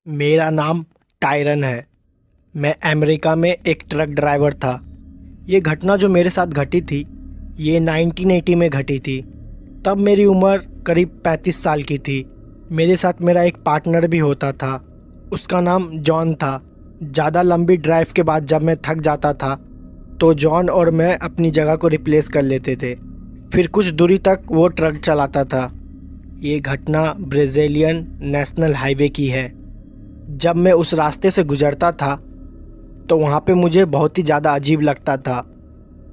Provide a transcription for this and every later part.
मेरा नाम टायरन है। मैं अमेरिका में एक ट्रक ड्राइवर था। ये घटना जो मेरे साथ घटी थी, ये 1980 में घटी थी। तब मेरी उम्र करीब 35 साल की थी। मेरे साथ मेरा एक पार्टनर भी होता था। उसका नाम जॉन था। ज़्यादा लंबी ड्राइव के बाद जब मैं थक जाता था तो जॉन और मैं अपनी जगह को रिप्लेस कर लेते थे। फिर कुछ दूरी तक वो ट्रक चलाता था। ये घटना ब्राज़ीलियन नेशनल हाईवे की है। जब मैं उस रास्ते से गुज़रता था तो वहाँ पे मुझे बहुत ही ज़्यादा अजीब लगता था।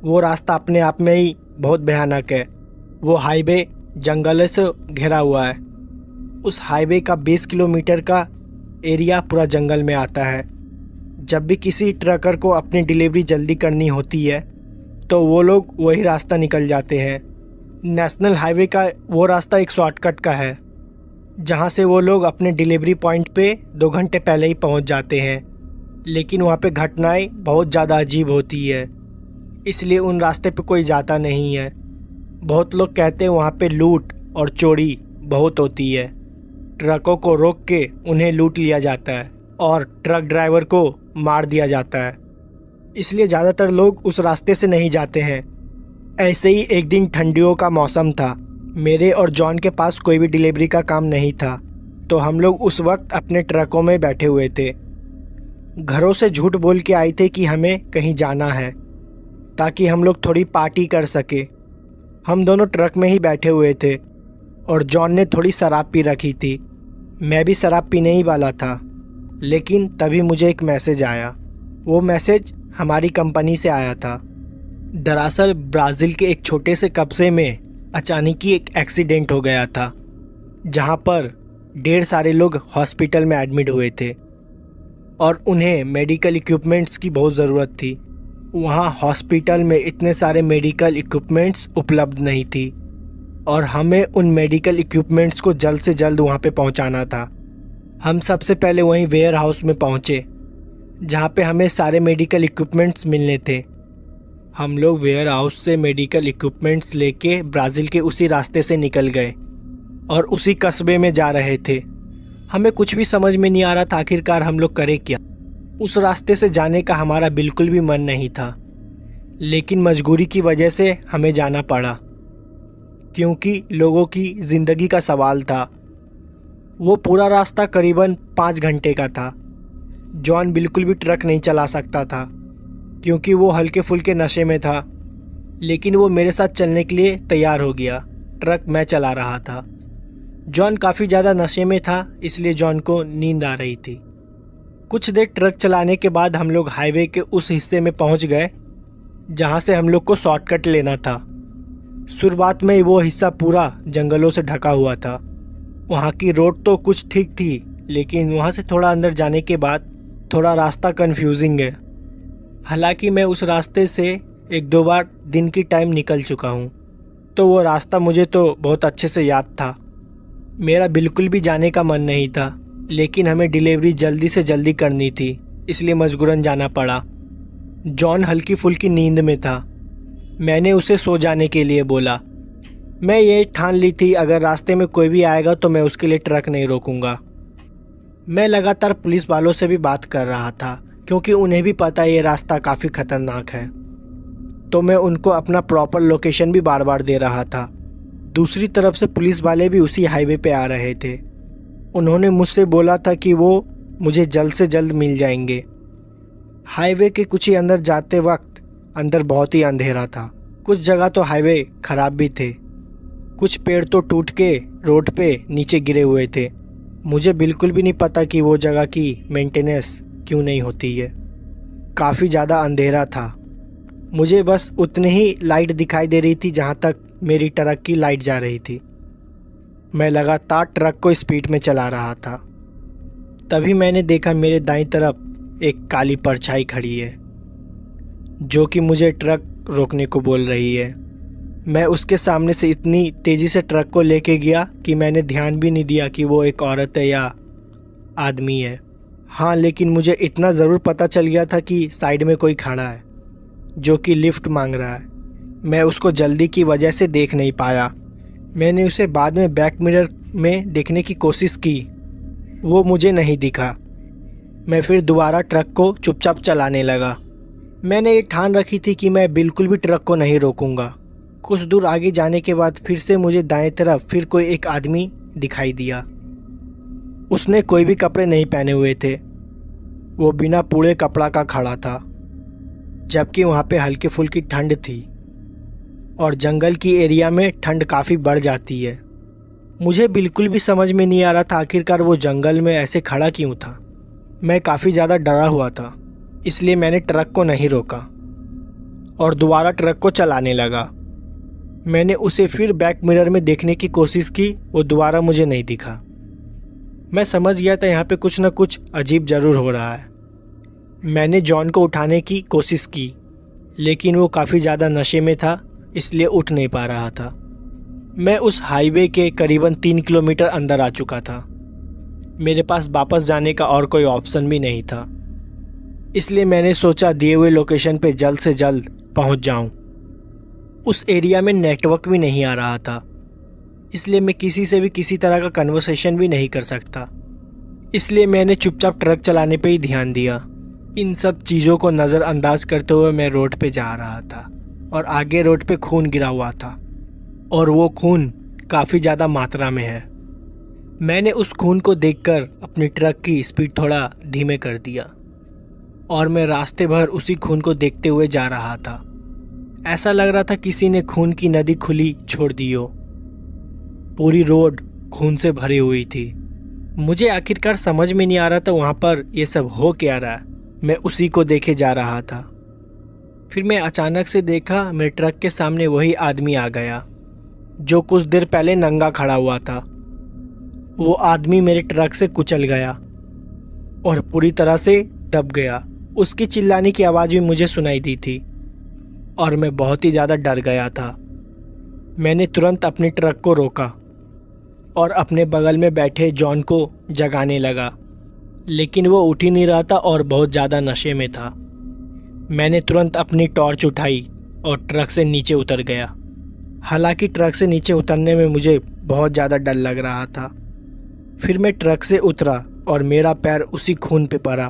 वो रास्ता अपने आप में ही बहुत भयानक है। वो हाईवे जंगलों से घिरा हुआ है। उस हाईवे का 20 किलोमीटर का एरिया पूरा जंगल में आता है। जब भी किसी ट्रकर को अपनी डिलीवरी जल्दी करनी होती है तो वो लोग वही रास्ता निकल जाते हैं। नेशनल हाईवे का वो रास्ता एक शॉर्टकट का है जहाँ से वो लोग अपने डिलीवरी पॉइंट पे 2 घंटे पहले ही पहुँच जाते हैं। लेकिन वहाँ पे घटनाएं बहुत ज़्यादा अजीब होती है, इसलिए उन रास्ते पे कोई जाता नहीं है। बहुत लोग कहते हैं वहाँ पे लूट और चोरी बहुत होती है। ट्रकों को रोक के उन्हें लूट लिया जाता है और ट्रक ड्राइवर को मार दिया जाता है। इसलिए ज़्यादातर लोग उस रास्ते से नहीं जाते हैं। ऐसे ही एक दिन ठंडियों का मौसम था। मेरे और जॉन के पास कोई भी डिलीवरी का काम नहीं था, तो हम लोग उस वक्त अपने ट्रकों में बैठे हुए थे। घरों से झूठ बोल के आए थे कि हमें कहीं जाना है ताकि हम लोग थोड़ी पार्टी कर सके। हम दोनों ट्रक में ही बैठे हुए थे और जॉन ने थोड़ी शराब पी रखी थी। मैं भी शराब पीने ही वाला था, लेकिन तभी मुझे एक मैसेज आया। वो मैसेज हमारी कंपनी से आया था। दरअसल ब्राज़ील के एक छोटे से कस्बे में अचानक ही एक एक्सीडेंट हो गया था, जहां पर ढेर सारे लोग हॉस्पिटल में एडमिट हुए थे और उन्हें मेडिकल इक्विपमेंट्स की बहुत ज़रूरत थी। वहां हॉस्पिटल में इतने सारे मेडिकल इक्विपमेंट्स उपलब्ध नहीं थी और हमें उन मेडिकल इक्विपमेंट्स को जल्द से जल्द वहां पे पहुंचाना था। हम सबसे पहले वहीं वेयर हाउस में पहुंचे जहां पे हमें सारे मेडिकल इक्विपमेंट्स मिलने थे। हम लोग वेयर हाउस से मेडिकल इक्विपमेंट्स लेके ब्राज़ील के उसी रास्ते से निकल गए और उसी कस्बे में जा रहे थे। हमें कुछ भी समझ में नहीं आ रहा था आखिरकार हम लोग करें क्या। उस रास्ते से जाने का हमारा बिल्कुल भी मन नहीं था, लेकिन मजबूरी की वजह से हमें जाना पड़ा क्योंकि लोगों की ज़िंदगी का सवाल था। वो पूरा रास्ता करीबन 5 घंटे का था। जॉन बिल्कुल भी ट्रक नहीं चला सकता था क्योंकि वो हल्के फुल्के नशे में था, लेकिन वो मेरे साथ चलने के लिए तैयार हो गया। ट्रक मैं चला रहा था। जॉन काफ़ी ज़्यादा नशे में था, इसलिए जॉन को नींद आ रही थी। कुछ देर ट्रक चलाने के बाद हम लोग हाईवे के उस हिस्से में पहुंच गए जहां से हम लोग को शॉर्टकट लेना था। शुरुआत में वो हिस्सा पूरा जंगलों से ढका हुआ था। वहां की रोड तो कुछ ठीक थी, लेकिन वहां से थोड़ा अंदर जाने के बाद थोड़ा रास्ता कंफ्यूजिंग है। हालांकि मैं उस रास्ते से 1-2 बार दिन की टाइम निकल चुका हूँ, तो वो रास्ता मुझे तो बहुत अच्छे से याद था। मेरा बिल्कुल भी जाने का मन नहीं था, लेकिन हमें डिलीवरी जल्दी से जल्दी करनी थी, इसलिए मजबूरन जाना पड़ा। जॉन हल्की फुल्की नींद में था। मैंने उसे सो जाने के लिए बोला। मैं ये ठान ली थी अगर रास्ते में कोई भी आएगा तो मैं उसके लिए ट्रक नहीं रोकूंगा। मैं लगातार पुलिस वालों से भी बात कर रहा था क्योंकि उन्हें भी पता ये रास्ता काफ़ी ख़तरनाक है, तो मैं उनको अपना प्रॉपर लोकेशन भी बार बार दे रहा था। दूसरी तरफ से पुलिस वाले भी उसी हाईवे पे आ रहे थे। उन्होंने मुझसे बोला था कि वो मुझे जल्द से जल्द मिल जाएंगे। हाईवे के कुछ ही अंदर जाते वक्त अंदर बहुत ही अंधेरा था। कुछ जगह तो हाईवे ख़राब भी थे। कुछ पेड़ तो टूट के रोड पे नीचे गिरे हुए थे। मुझे बिल्कुल भी नहीं पता कि वो जगह की मेंटेनेंस क्यों नहीं होती है। काफ़ी ज़्यादा अंधेरा था। मुझे बस उतनी ही लाइट दिखाई दे रही थी जहाँ तक मेरी ट्रक की लाइट जा रही थी। मैं लगातार ट्रक को स्पीड में चला रहा था। तभी मैंने देखा मेरे दाईं तरफ एक काली परछाई खड़ी है जो कि मुझे ट्रक रोकने को बोल रही है। मैं उसके सामने से इतनी तेज़ी से ट्रक को लेके गया कि मैंने ध्यान भी नहीं दिया कि वो एक औरत है या आदमी है। हाँ, लेकिन मुझे इतना ज़रूर पता चल गया था कि साइड में कोई खड़ा है जो कि लिफ्ट मांग रहा है। मैं उसको जल्दी की वजह से देख नहीं पाया। मैंने उसे बाद में बैक मिरर में देखने की कोशिश की, वो मुझे नहीं दिखा। मैं फिर दोबारा ट्रक को चुपचाप चलाने लगा। मैंने ये ठान रखी थी कि मैं बिल्कुल भी ट्रक को नहीं रोकूंगा। कुछ दूर आगे जाने के बाद फिर से मुझे दाएं तरफ फिर कोई एक आदमी दिखाई दिया। उसने कोई भी कपड़े नहीं पहने हुए थे। वो बिना पूरे कपड़ा का खड़ा था, जबकि वहाँ पे हल्की फुल्की ठंड थी और जंगल की एरिया में ठंड काफ़ी बढ़ जाती है। मुझे बिल्कुल भी समझ में नहीं आ रहा था आखिरकार वो जंगल में ऐसे खड़ा क्यों था। मैं काफ़ी ज़्यादा डरा हुआ था, इसलिए मैंने ट्रक को नहीं रोका और दोबारा ट्रक को चलाने लगा। मैंने उसे फिर बैक मिरर में देखने की कोशिश की, वो दोबारा मुझे नहीं दिखा। मैं समझ गया था यहाँ पे कुछ ना कुछ अजीब ज़रूर हो रहा है। मैंने जॉन को उठाने की कोशिश की, लेकिन वो काफ़ी ज़्यादा नशे में था, इसलिए उठ नहीं पा रहा था। मैं उस हाईवे के करीबन 3 किलोमीटर अंदर आ चुका था। मेरे पास वापस जाने का और कोई ऑप्शन भी नहीं था, इसलिए मैंने सोचा दिए हुए लोकेशन पे जल्द से जल्द पहुंच जाऊं। उस एरिया में नेटवर्क भी नहीं आ रहा था, इसलिए मैं किसी से भी किसी तरह का कन्वर्सेशन भी नहीं कर सकता। इसलिए मैंने चुपचाप ट्रक चलाने पे ही ध्यान दिया। इन सब चीज़ों को नज़रअंदाज करते हुए मैं रोड पे जा रहा था और आगे रोड पे खून गिरा हुआ था और वो खून काफ़ी ज़्यादा मात्रा में है। मैंने उस खून को देखकर अपनी ट्रक की स्पीड थोड़ा धीमे कर दिया और मैं रास्ते भर उसी खून को देखते हुए जा रहा था। ऐसा लग रहा था किसी ने खून की नदी खुली छोड़ दी हो। पूरी रोड खून से भरी हुई थी। मुझे आखिरकार समझ में नहीं आ रहा था वहाँ पर ये सब हो क्या रहा है। मैं उसी को देखे जा रहा था। फिर मैं अचानक से देखा मेरे ट्रक के सामने वही आदमी आ गया जो कुछ देर पहले नंगा खड़ा हुआ था। वो आदमी मेरे ट्रक से कुचल गया और पूरी तरह से दब गया। उसकी चिल्लाने की आवाज़ भी मुझे सुनाई दी थी और मैं बहुत ही ज़्यादा डर गया था। मैंने तुरंत अपने ट्रक को रोका और अपने बगल में बैठे जॉन को जगाने लगा, लेकिन वो उठ ही नहीं रहा था और बहुत ज़्यादा नशे में था। मैंने तुरंत अपनी टॉर्च उठाई और ट्रक से नीचे उतर गया। हालांकि ट्रक से नीचे उतरने में मुझे बहुत ज़्यादा डर लग रहा था। फिर मैं ट्रक से उतरा और मेरा पैर उसी खून पे पड़ा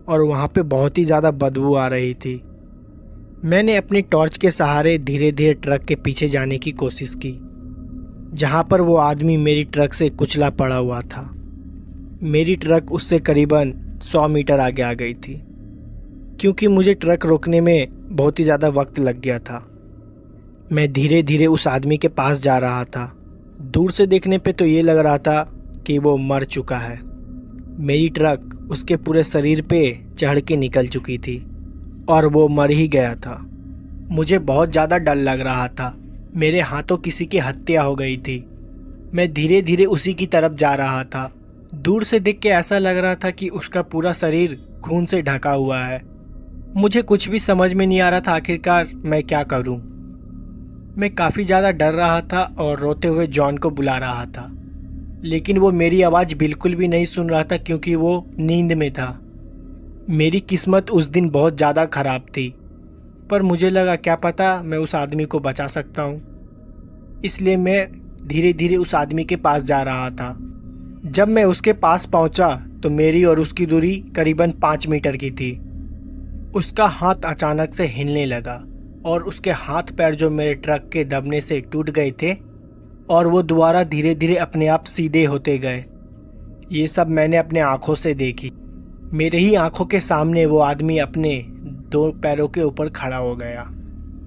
और वहाँ पे बहुत ही ज़्यादा बदबू आ रही थी। मैंने अपनी टॉर्च के सहारे धीरे धीरे ट्रक के पीछे जाने की कोशिश की, जहाँ पर वो आदमी मेरी ट्रक से कुचला पड़ा हुआ था। मेरी ट्रक उससे करीबन 100 मीटर आगे आ गई थी, क्योंकि मुझे ट्रक रोकने में बहुत ही ज़्यादा वक्त लग गया था। मैं धीरे धीरे उस आदमी के पास जा रहा था। दूर से देखने पे तो ये लग रहा था कि वो मर चुका है। मेरी ट्रक उसके पूरे शरीर पे चढ़ के निकल चुकी थी और वो मर ही गया था। मुझे बहुत ज़्यादा डर लग रहा था। मेरे हाथों किसी की हत्या हो गई थी। मैं धीरे धीरे उसी की तरफ जा रहा था। दूर से देख के ऐसा लग रहा था कि उसका पूरा शरीर खून से ढका हुआ है। मुझे कुछ भी समझ में नहीं आ रहा था आखिरकार मैं क्या करूं। मैं काफ़ी ज़्यादा डर रहा था और रोते हुए जॉन को बुला रहा था, लेकिन वो मेरी आवाज़ बिल्कुल भी नहीं सुन रहा था क्योंकि वो नींद में था। मेरी किस्मत उस दिन बहुत ज़्यादा ख़राब थी, पर मुझे लगा क्या पता मैं उस आदमी को बचा सकता हूँ। इसलिए मैं धीरे धीरे उस आदमी के पास जा रहा था। जब मैं उसके पास पहुँचा तो मेरी और उसकी दूरी करीबन 5 मीटर की थी। उसका हाथ अचानक से हिलने लगा और उसके हाथ पैर जो मेरे ट्रक के दबने से टूट गए थे और वो दोबारा धीरे धीरे अपने आप सीधे होते गए। ये सब मैंने अपने आँखों से देखी। मेरे ही आंखों के सामने वो आदमी अपने 2 पैरों के ऊपर खड़ा हो गया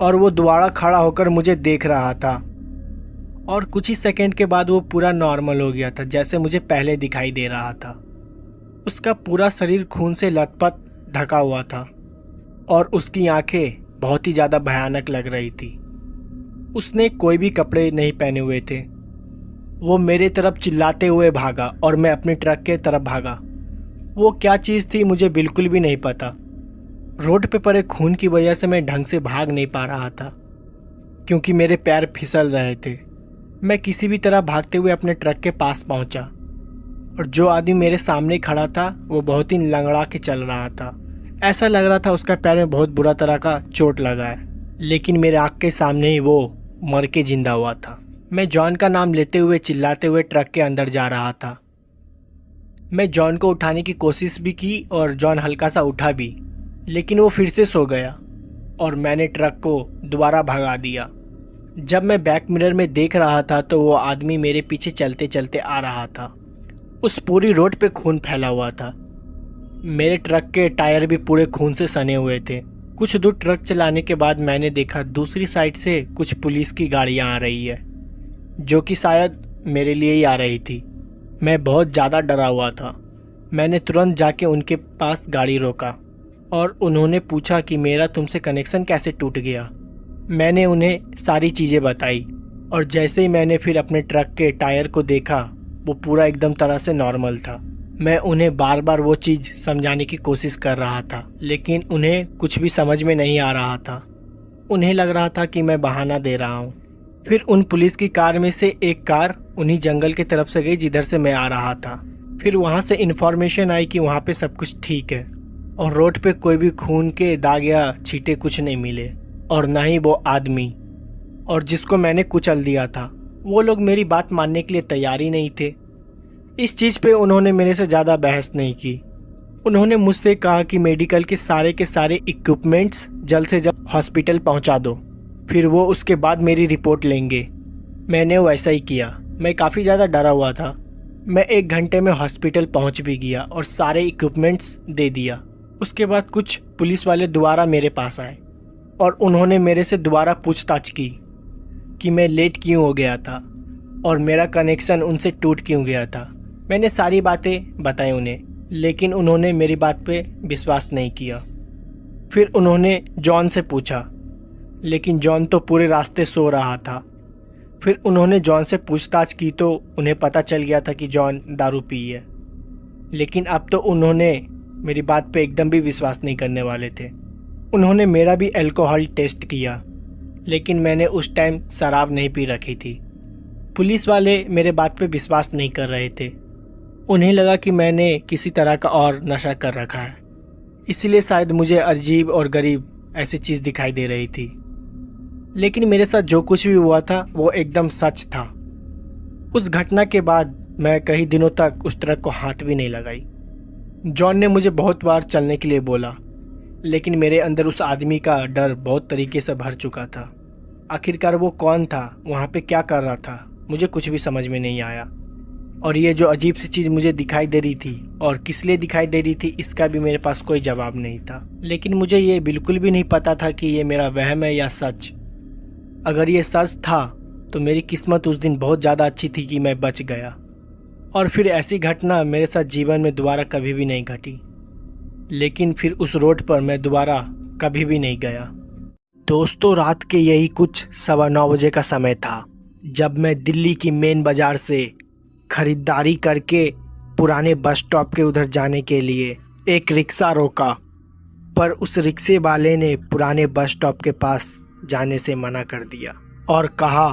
और वो दोबारा खड़ा होकर मुझे देख रहा था और कुछ ही सेकंड के बाद वो पूरा नॉर्मल हो गया था, जैसे मुझे पहले दिखाई दे रहा था। उसका पूरा शरीर खून से लथपथ ढका हुआ था और उसकी आंखें बहुत ही ज़्यादा भयानक लग रही थी। उसने कोई भी कपड़े नहीं पहने हुए थे। वो मेरे तरफ चिल्लाते हुए भागा और मैं अपनी ट्रक के तरफ भागा। वो क्या चीज़ थी मुझे बिल्कुल भी नहीं पता। रोड पे पड़े खून की वजह से मैं ढंग से भाग नहीं पा रहा था क्योंकि मेरे पैर फिसल रहे थे। मैं किसी भी तरह भागते हुए अपने ट्रक के पास पहुंचा और जो आदमी मेरे सामने खड़ा था वो बहुत ही लंगड़ा के चल रहा था। ऐसा लग रहा था उसका पैर में बहुत बुरा तरह का चोट लगा है, लेकिन मेरे आँख के सामने ही वो मर के जिंदा हुआ था। मैं जॉन का नाम लेते हुए चिल्लाते हुए ट्रक के अंदर जा रहा था। मैं जॉन को उठाने की कोशिश भी की और जॉन हल्का सा उठा भी, लेकिन वो फिर से सो गया और मैंने ट्रक को दोबारा भगा दिया। जब मैं बैक मिरर में देख रहा था तो वो आदमी मेरे पीछे चलते चलते आ रहा था। उस पूरी रोड पे खून फैला हुआ था। मेरे ट्रक के टायर भी पूरे खून से सने हुए थे। कुछ दूर ट्रक चलाने के बाद मैंने देखा दूसरी साइड से कुछ पुलिस की गाड़ियाँ आ रही है, जो कि शायद मेरे लिए ही आ रही थी। मैं बहुत ज़्यादा डरा हुआ था। मैंने तुरंत जाके उनके पास गाड़ी रोका और उन्होंने पूछा कि मेरा तुमसे कनेक्शन कैसे टूट गया। मैंने उन्हें सारी चीज़ें बताई और जैसे ही मैंने फिर अपने ट्रक के टायर को देखा, वो पूरा एकदम तरह से नॉर्मल था। मैं उन्हें बार बार वो चीज़ समझाने की कोशिश कर रहा था, लेकिन उन्हें कुछ भी समझ में नहीं आ रहा था। उन्हें लग रहा था कि मैं बहाना दे रहा हूँ। फिर उन पुलिस की कार में से एक कार उन्हीं जंगल की तरफ से गई जिधर से मैं आ रहा था। फिर वहाँ से इन्फॉर्मेशन आई कि वहाँ पे सब कुछ ठीक है और रोड पे कोई भी खून के दाग या छींटे कुछ नहीं मिले और ना ही वो आदमी और जिसको मैंने कुचल दिया था। वो लोग मेरी बात मानने के लिए तैयार ही नहीं थे। इस चीज़ पे उन्होंने मेरे से ज़्यादा बहस नहीं की। उन्होंने मुझसे कहा कि मेडिकल के सारे इक्विपमेंट्स जल्द से जल्द हॉस्पिटल पहुंचा दो, फिर वो उसके बाद मेरी रिपोर्ट लेंगे। मैंने वैसा ही किया। मैं काफ़ी ज़्यादा डरा हुआ था। मैं 1 घंटे में हॉस्पिटल पहुंच भी गया और सारे इक्विपमेंट्स दे दिया। उसके बाद कुछ पुलिस वाले दोबारा मेरे पास आए और उन्होंने मेरे से दोबारा पूछताछ की कि मैं लेट क्यों हो गया था और मेरा कनेक्शन उनसे टूट क्यों गया था। मैंने सारी बातें बताई उन्हें, लेकिन उन्होंने मेरी बात पे विश्वास नहीं किया। फिर उन्होंने जॉन से पूछा, लेकिन जॉन तो पूरे रास्ते सो रहा था। फिर उन्होंने जॉन से पूछताछ की तो उन्हें पता चल गया था कि जॉन दारू पी है, लेकिन अब तो उन्होंने मेरी बात पे एकदम भी विश्वास नहीं करने वाले थे। उन्होंने मेरा भी अल्कोहल टेस्ट किया, लेकिन मैंने उस टाइम शराब नहीं पी रखी थी। पुलिस वाले मेरे बात पे विश्वास नहीं कर रहे थे। उन्हें लगा कि मैंने किसी तरह का और नशा कर रखा है, इसलिए शायद मुझे अजीब और गरीब ऐसी चीज़ दिखाई दे रही थी। लेकिन मेरे साथ जो कुछ भी हुआ था वो एकदम सच था। उस घटना के बाद मैं कई दिनों तक उस ट्रक को हाथ भी नहीं लगाई। जॉन ने मुझे बहुत बार चलने के लिए बोला, लेकिन मेरे अंदर उस आदमी का डर बहुत तरीके से भर चुका था। आखिरकार वो कौन था, वहाँ पे क्या कर रहा था, मुझे कुछ भी समझ में नहीं आया। और ये जो अजीब सी चीज़ मुझे दिखाई दे रही थी और किस लिए दिखाई दे रही थी, इसका भी मेरे पास कोई जवाब नहीं था। लेकिन मुझे ये बिल्कुल भी नहीं पता था कि ये मेरा वहम है या सच। अगर ये सच था तो मेरी किस्मत उस दिन बहुत ज़्यादा अच्छी थी कि मैं बच गया, और फिर ऐसी घटना मेरे साथ जीवन में दोबारा कभी भी नहीं घटी। लेकिन फिर उस रोड पर मैं दोबारा कभी भी नहीं गया। दोस्तों, रात के यही कुछ 9:15 बजे का समय था जब मैं दिल्ली की मेन बाज़ार से खरीदारी करके पुराने बस स्टॉप के उधर जाने के लिए एक रिक्शा रोका, पर उस रिक्शे वाले ने पुराने बस स्टॉप के पास जाने से मना कर दिया और कहा,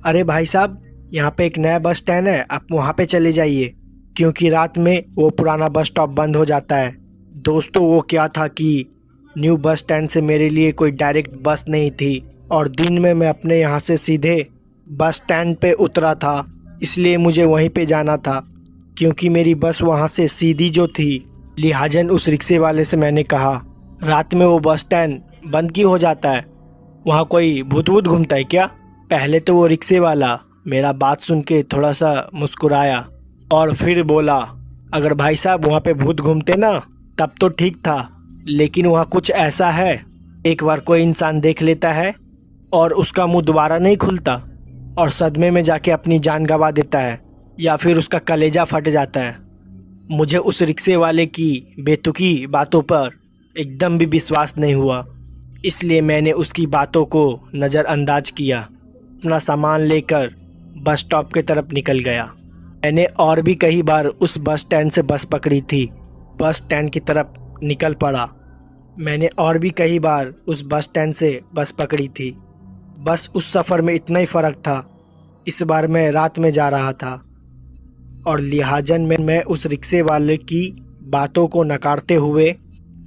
अरे भाई साहब, यहाँ पे एक नया बस स्टैंड है, आप वहाँ पे चले जाइए, क्योंकि रात में वो पुराना बस स्टॉप बंद हो जाता है। दोस्तों, वो क्या था कि न्यू बस स्टैंड से मेरे लिए कोई डायरेक्ट बस नहीं थी और दिन में मैं अपने यहाँ से सीधे बस स्टैंड पे उतरा था, इसलिए मुझे वहीं पे जाना था, क्योंकि मेरी बस वहाँ से सीधी जो थी। लिहाजन उस रिक्शे वाले से मैंने कहा, रात में वो बस स्टैंड बंद क्यों हो जाता है, वहाँ कोई भूत वूत घूमता है क्या? पहले तो वो रिक्शे वाला मेरा बात सुन के थोड़ा सा मुस्कुराया और फिर बोला, अगर भाई साहब वहाँ पे भूत घूमते ना तब तो ठीक था, लेकिन वहाँ कुछ ऐसा है, एक बार कोई इंसान देख लेता है और उसका मुंह दोबारा नहीं खुलता और सदमे में जाके अपनी जान गंवा देता है या फिर उसका कलेजा फट जाता है। मुझे उस रिक्शे वाले की बेतुकी बातों पर एकदम भी विश्वास नहीं हुआ, इसलिए मैंने उसकी बातों को नज़रअंदाज किया। अपना सामान लेकर बस स्टॉप की तरफ निकल गया। मैंने और भी कई बार उस बस स्टैंड से बस पकड़ी थी, बस स्टैंड की तरफ निकल पड़ा। मैंने और भी कई बार उस बस स्टैंड से बस पकड़ी थी, बस उस सफ़र में इतना ही फ़र्क था, इस बार मैं रात में जा रहा था और लिहाजन में मैं उस रिक्शे वाले की बातों को नकारते हुए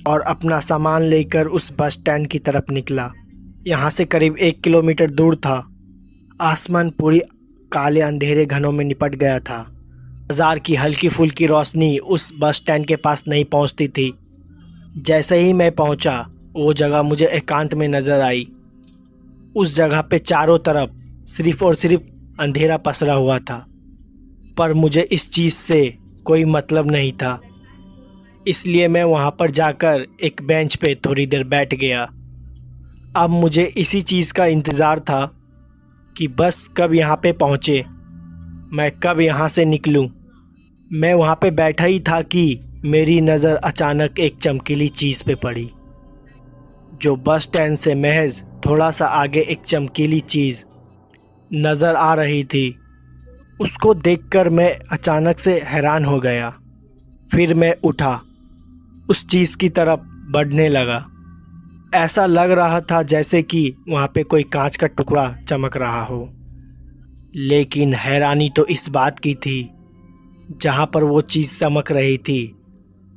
और अपना सामान लेकर उस बस स्टैंड की तरफ निकला। यहाँ से करीब 1 किलोमीटर दूर था। आसमान पूरी काले अंधेरे घनों में निपट गया था बाजार की हल्की फुल्की रोशनी उस बस स्टैंड के पास नहीं पहुंचती थी। जैसे ही मैं पहुंचा, वो जगह मुझे एकांत में नज़र आई। उस जगह पे चारों तरफ सिर्फ और सिर्फ अंधेरा पसरा हुआ था, पर मुझे इस चीज़ से कोई मतलब नहीं था। इसलिए मैं वहाँ पर जाकर एक बेंच पे थोड़ी देर बैठ गया। अब मुझे इसी चीज़ का इंतज़ार था कि बस कब यहाँ पे पहुँचे, मैं कब यहाँ से निकलूँ। मैं वहाँ पे बैठा ही था कि मेरी नज़र अचानक एक चमकीली चीज़ पे पड़ी। जो बस स्टैंड से महज थोड़ा सा आगे एक चमकीली चीज़ नज़र आ रही थी। उसको देखकर मैं अचानक से हैरान हो गया। फिर मैं उठा, उस चीज़ की तरफ बढ़ने लगा। ऐसा लग रहा था जैसे कि वहाँ पे कोई कांच का टुकड़ा चमक रहा हो। लेकिन हैरानी तो इस बात की थी, जहाँ पर वो चीज़ चमक रही थी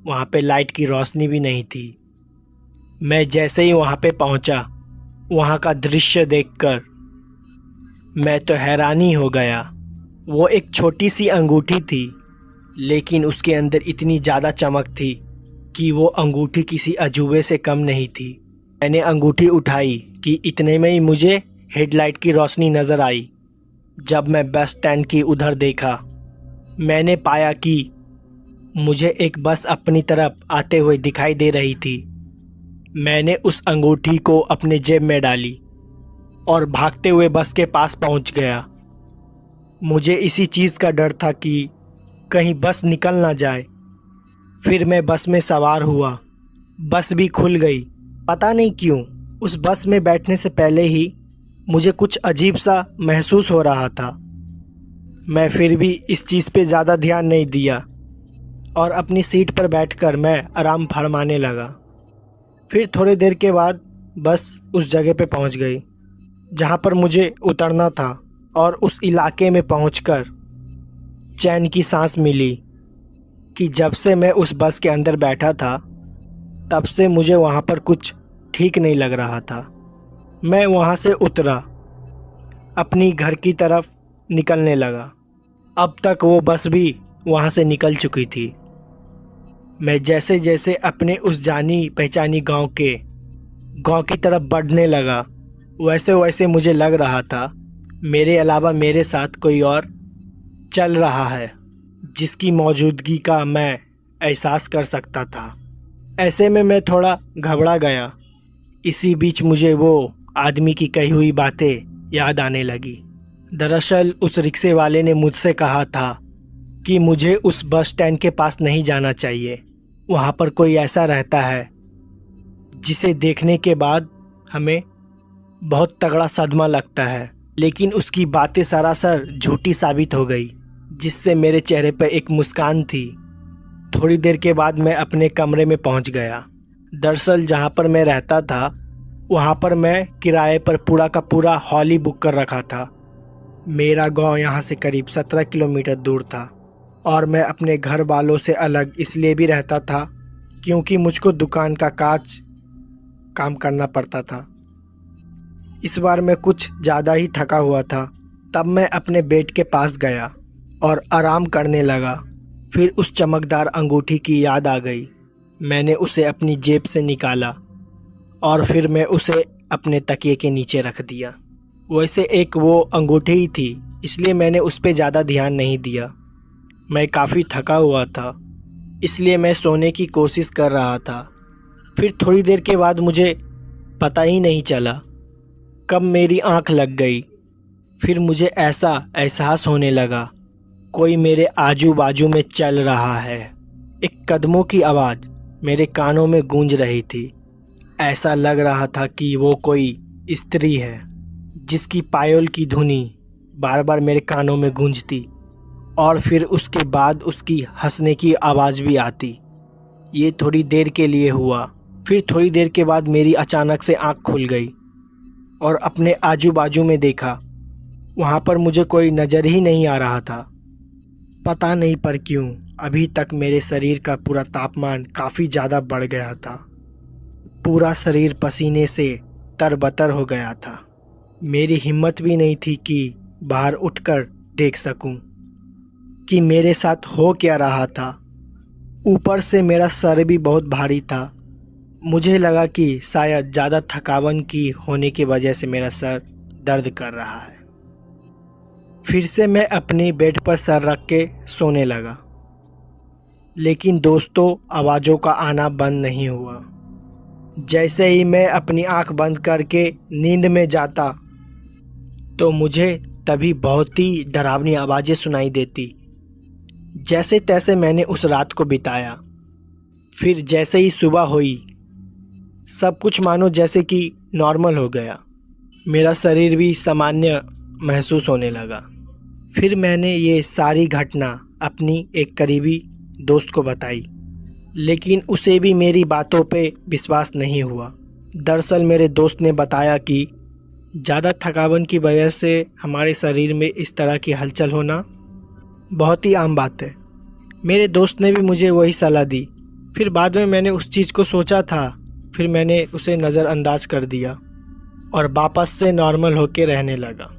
वहाँ पे लाइट की रोशनी भी नहीं थी। मैं जैसे ही वहाँ पे पहुँचा, वहाँ का दृश्य देखकर मैं तो हैरान ही हो गया। वो एक छोटी सी अंगूठी थी, लेकिन उसके अंदर इतनी ज़्यादा चमक थी कि वो अंगूठी किसी अजूबे से कम नहीं थी। मैंने अंगूठी उठाई कि इतने में ही मुझे हेडलाइट की रोशनी नज़र आई। जब मैं बस स्टैंड की उधर देखा, मैंने पाया कि मुझे एक बस अपनी तरफ आते हुए दिखाई दे रही थी। मैंने उस अंगूठी को अपने जेब में डाली और भागते हुए बस के पास पहुंच गया। मुझे इसी चीज़ का डर था कि कहीं बस निकल ना जाए। फिर मैं बस में सवार हुआ। बस भी खुल गई। पता नहीं क्यों उस बस में बैठने से पहले ही मुझे कुछ अजीब सा महसूस हो रहा था। मैं फिर भी इस चीज़ पे ज़्यादा ध्यान नहीं दिया और अपनी सीट पर बैठकर मैं आराम फरमाने लगा। फिर थोड़ी देर के बाद बस उस जगह पे पहुंच गई जहां पर मुझे उतरना था, और उस इलाके में पहुंचकर चैन की सांस मिली कि जब से मैं उस बस के अंदर बैठा था तब से मुझे वहां पर कुछ ठीक नहीं लग रहा था। मैं वहां से उतरा, अपनी घर की तरफ निकलने लगा। अब तक वो बस भी वहाँ से निकल चुकी थी। मैं जैसे जैसे अपने उस जानी पहचानी गांव की तरफ बढ़ने लगा, वैसे वैसे मुझे लग रहा था मेरे अलावा मेरे साथ कोई और चल रहा है, जिसकी मौजूदगी का मैं एहसास कर सकता था। ऐसे में मैं थोड़ा घबरा गया। इसी बीच मुझे वो आदमी की कही हुई बातें याद आने लगी। दरअसल उस रिक्शे वाले ने मुझसे कहा था कि मुझे उस बस स्टैंड के पास नहीं जाना चाहिए। वहाँ पर कोई ऐसा रहता है जिसे देखने के बाद हमें बहुत तगड़ा सदमा लगता है। लेकिन उसकी बातें सरासर झूठी साबित हो गई, जिससे मेरे चेहरे पर एक मुस्कान थी। थोड़ी देर के बाद मैं अपने कमरे में पहुँच गया। दरअसल जहाँ पर मैं रहता था वहाँ पर मैं किराए पर पूरा का पूरा हॉल ही बुक कर रखा था। मेरा गांव यहाँ से करीब 17 किलोमीटर दूर था, और मैं अपने घर वालों से अलग इसलिए भी रहता था क्योंकि मुझको दुकान का काम करना पड़ता था। इस बार मैं कुछ ज़्यादा ही थका हुआ था। तब मैं अपने बेड के पास गया और आराम करने लगा। फिर उस चमकदार अंगूठी की याद आ गई। मैंने उसे अपनी जेब से निकाला और फिर मैं उसे अपने तकिए के नीचे रख दिया। वैसे एक वो अंगूठी ही थी, इसलिए मैंने उस पर ज़्यादा ध्यान नहीं दिया। मैं काफ़ी थका हुआ था, इसलिए मैं सोने की कोशिश कर रहा था। फिर थोड़ी देर के बाद मुझे पता ही नहीं चला कब मेरी आंख लग गई। फिर मुझे ऐसा एहसास होने लगा कोई मेरे आजू बाजू में चल रहा है। एक कदमों की आवाज़ मेरे कानों में गूंज रही थी। ऐसा लग रहा था कि वो कोई स्त्री है, जिसकी पायल की धुनी बार बार मेरे कानों में गूंजती, और फिर उसके बाद उसकी हंसने की आवाज़ भी आती। ये थोड़ी देर के लिए हुआ। फिर थोड़ी देर के बाद मेरी अचानक से आँख खुल गई और अपने आजू बाजू में देखा। वहाँ पर मुझे कोई नज़र ही नहीं आ रहा था। पता नहीं पर क्यों अभी तक मेरे शरीर का पूरा तापमान काफ़ी ज़्यादा बढ़ गया था। पूरा शरीर पसीने से तरबतर हो गया था। मेरी हिम्मत भी नहीं थी कि बाहर उठकर देख सकूं। कि मेरे साथ हो क्या रहा था। ऊपर से मेरा सर भी बहुत भारी था। मुझे लगा कि शायद ज़्यादा थकावन की होने की वजह से मेरा सर दर्द कर रहा है। फिर से मैं अपनी बेड पर सर रख के सोने लगा, लेकिन दोस्तों आवाज़ों का आना बंद नहीं हुआ। जैसे ही मैं अपनी आंख बंद करके नींद में जाता तो मुझे तभी बहुत ही डरावनी आवाज़ें सुनाई देती। जैसे तैसे मैंने उस रात को बिताया। फिर जैसे ही सुबह हुई, सब कुछ मानो जैसे कि नॉर्मल हो गया। मेरा शरीर भी सामान्य महसूस होने लगा। फिर मैंने ये सारी घटना अपनी एक करीबी दोस्त को बताई, लेकिन उसे भी मेरी बातों पे विश्वास नहीं हुआ। दरअसल मेरे दोस्त ने बताया कि ज़्यादा थकावन की वजह से हमारे शरीर में इस तरह की हलचल होना बहुत ही आम बात है। मेरे दोस्त ने भी मुझे वही सलाह दी। फिर बाद में मैंने उस चीज़ को सोचा था, फिर मैंने उसे नज़रअंदाज कर दिया और वापस से नॉर्मल होके रहने लगा।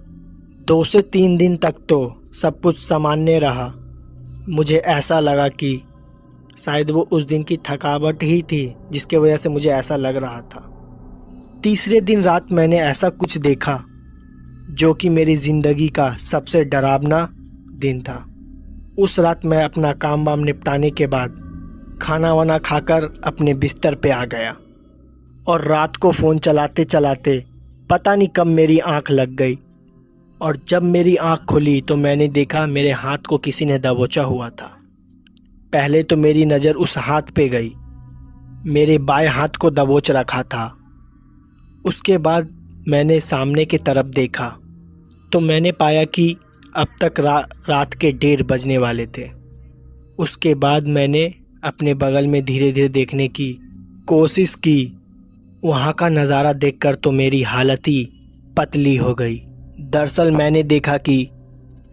2 से 3 दिन तक तो सब कुछ सामान्य रहा। मुझे ऐसा लगा कि शायद वो उस दिन की थकावट ही थी जिसके वजह से मुझे ऐसा लग रहा था। तीसरे दिन रात मैंने ऐसा कुछ देखा जो कि मेरी ज़िंदगी का सबसे डरावना दिन था। उस रात मैं अपना काम वाम निपटाने के बाद खाना वाना खाकर अपने बिस्तर पे आ गया और रात को फ़ोन चलाते चलाते पता नहीं कब मेरी आंख लग गई। और जब मेरी आंख खुली तो मैंने देखा मेरे हाथ को किसी ने दबोचा हुआ था। पहले तो मेरी नज़र उस हाथ पे गई, मेरे बाएं हाथ को दबोच रखा था। उसके बाद मैंने सामने की तरफ देखा तो मैंने पाया कि अब तक रात के 1:30 बजने वाले थे। उसके बाद मैंने अपने बगल में धीरे धीरे देखने की कोशिश की। वहाँ का नज़ारा देखकर तो मेरी हालत ही पतली हो गई। दरअसल मैंने देखा कि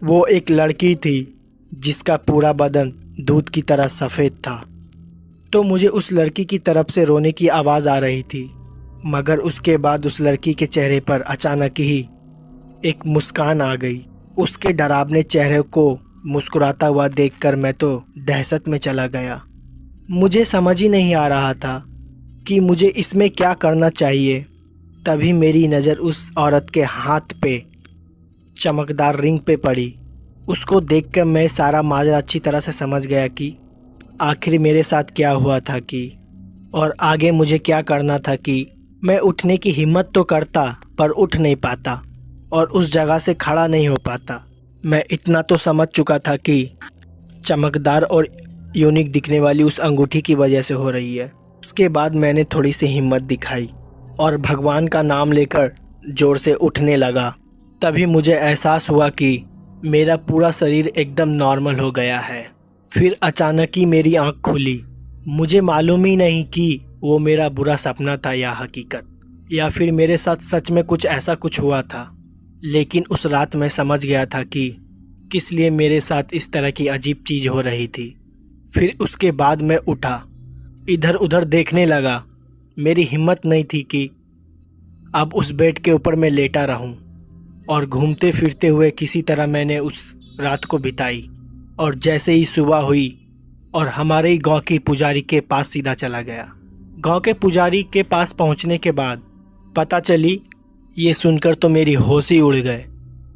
वो एक लड़की थी जिसका पूरा बदन दूध की तरह सफ़ेद था। तो मुझे उस लड़की की तरफ से रोने की आवाज़ आ रही थी, मगर उसके बाद उस लड़की के चेहरे पर अचानक ही एक मुस्कान आ गई। उसके डरावने चेहरे को मुस्कुराता हुआ देखकर मैं तो दहशत में चला गया। मुझे समझ ही नहीं आ रहा था कि मुझे इसमें क्या करना चाहिए। तभी मेरी नज़र उस औरत के हाथ पे चमकदार रिंग पे पड़ी। उसको देखकर मैं सारा माजरा अच्छी तरह से समझ गया कि आखिर मेरे साथ क्या हुआ था कि और आगे मुझे क्या करना था। कि मैं उठने की हिम्मत तो करता पर उठ नहीं पाता और उस जगह से खड़ा नहीं हो पाता। मैं इतना तो समझ चुका था कि चमकदार और यूनिक दिखने वाली उस अंगूठी की वजह से हो रही है। उसके बाद मैंने थोड़ी सी हिम्मत दिखाई और भगवान का नाम लेकर ज़ोर से उठने लगा। तभी मुझे एहसास हुआ कि मेरा पूरा शरीर एकदम नॉर्मल हो गया है। फिर अचानक ही मेरी आंख खुली। मुझे मालूम ही नहीं कि वो मेरा बुरा सपना था या हकीकत, या फिर मेरे साथ सच में कुछ ऐसा कुछ हुआ था। लेकिन उस रात मैं समझ गया था कि किस लिए मेरे साथ इस तरह की अजीब चीज़ हो रही थी। फिर उसके बाद मैं उठा, इधर उधर देखने लगा। मेरी हिम्मत नहीं थी कि अब उस बेड के ऊपर मैं लेटा रहूं, और घूमते फिरते हुए किसी तरह मैंने उस रात को बिताई। और जैसे ही सुबह हुई और हमारे ही गांव की पुजारी के पास सीधा चला गया। गांव के पुजारी के पास पहुंचने के बाद पता चली, ये सुनकर तो मेरी होश ही उड़ गए।